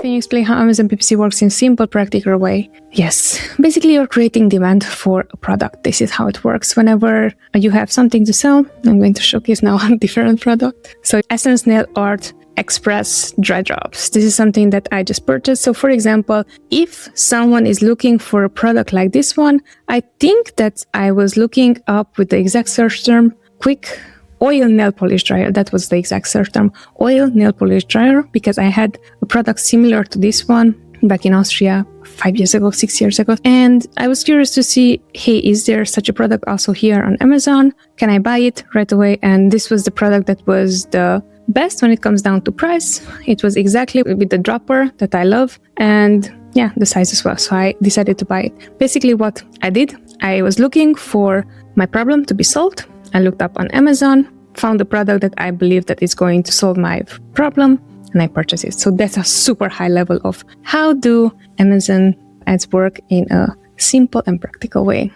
Can you explain how Amazon PPC works in simple, practical way? Yes. Basically, you're creating demand for a product. This is how it works. Whenever you have something to sell, I'm going to showcase now a different product. So Essence Nail Art Express Dry Drops. This is something that I just purchased. So for example, if someone is looking for a product like this one, I think that I was looking up with the exact search term, quick oil nail polish dryer. That was the exact search term, oil nail polish dryer, because I had a product similar to this one back in Austria 5 years ago, 6 years ago. And I was curious to see, hey, is there such a product also here on Amazon? Can I buy it right away? And this was the product that was the best when it comes down to price. It was exactly with the dropper that I love, and yeah, the size as well. So I decided to buy it. Basically what I did, I was looking for my problem to be solved. I looked up on Amazon, found a product that I believe that is going to solve my problem, and I purchased it. So that's a super high level of how do Amazon ads work in a simple and practical way.